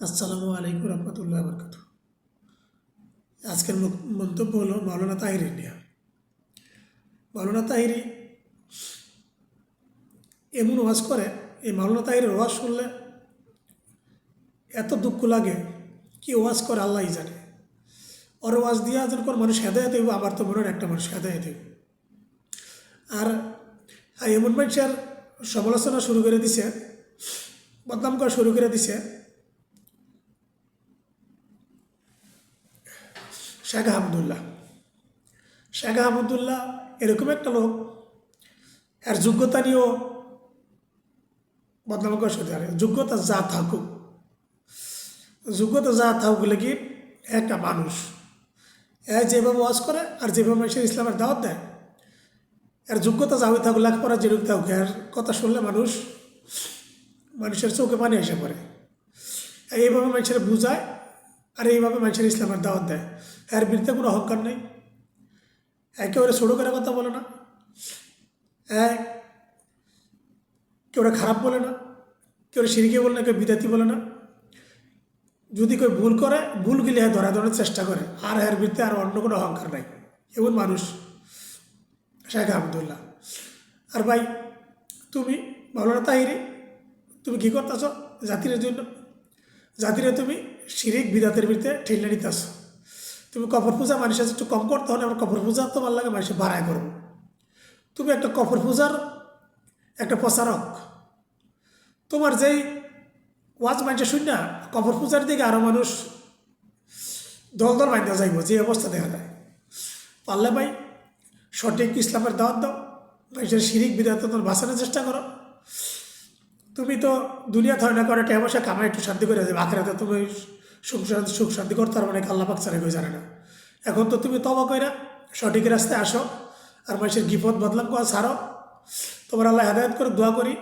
আসসালামু আলাইকুম রহমতুল্লাহ বরকাত। আজকের মন্তব্য হলো মাওলানা তাহিরি নিয়ে। মাওলানা তাহিরি এমন ওয়াজ করে, এই মাওলানা তাহিরের ওয়াজ শুনলে এত দুঃখ লাগে, কি ওয়াজ করে আল্লাহই জানে। ওর ওয়াজ দিয়া যখন মানুষ হেদায়ত হইব, আমার তো মনে হয় একটা মানুষ হেদায়ত হইব। আর এমন মানুষের সমালোচনা শুরু করে দিছে, বদনাম করা শুরু করে দিছে শেখ আহমদুল্লাহ। শেখ আহমদুল্লাহ এরকম একটা লোক, এর যোগ্যতা নিয়েও বদনাম করা শুরু করে। যোগ্যতা যা থাকুক, কি একটা মানুষ যেভাবে ওয়াজ করে আর যেভাবে মানুষের ইসলামের দাওয়াত দেয়, এর যোগ্যতা যা হয়ে থাকুক, লেখাপড়া যেরকম থাকুক, এর কথা শুনলে মানুষের চোখে পানি এসে পড়ে। এইভাবে মানুষের বুঝায় আর এইভাবে মানুষের ইসলামের দাওয়াত দেয়। এর বিরুদ্ধে কোনো অহংকার নেই, একেবারে ছোটো করে কথা বলে না, কেউ খারাপ বলে না, কেউ শিরকে বলে না, কেউ বিদাতি বলে না। যদি কেউ ভুল করে, ভুল গেলে ধরার চেষ্টা করে, আর এর বিরুদ্ধে আর অন্য কোনো অহংকার নাই। এমন মানুষ শেখ আহমদুল্লাহ। আর ভাই, তুমি মাওলানা তাহিরি, তুমি কী করতেছ জাতির জন্য? জাতিরে তুমি শিরিক বিদাতের বিরুদ্ধে ঠেলে নিতেছ। তুমি কবর পূজা মানুষের একটু কম করতে হলে, আমার কবর পূজা তোমার লাগে মানুষের বাড়ায় করবো। তুমি একটা কবর পূজার একটা প্রচারক। তোমার যেই ওয়াজ মানুষের শুন না, কবর পূজার দিকে আরও মানুষ দল দল বাইন্দা যাইব, যে অবস্থা দেখা যায়। পারলে ভাই সঠিক ইসলামের দাওয়াত দাও, মানুষের শিরিক বিদাত বাঁচানোর চেষ্টা করো। তুমি তো দুনিয়া ধরে না করে টাকা পয়সা কামাই একটু শান্তি করে যাবে, আখেরাতে তুমি সুখ শান্তি করতে পারবে না, আল্লাহ পাক ছাড়া কেউ জানে না। এখন তো তুমি তবা কইরা সঠিক রাস্তায় আসো, আর মানুষের গিফত বদলাম করা ছাড়ো। তোমার আল্লাহ হেদায়ত করে দোয়া করি।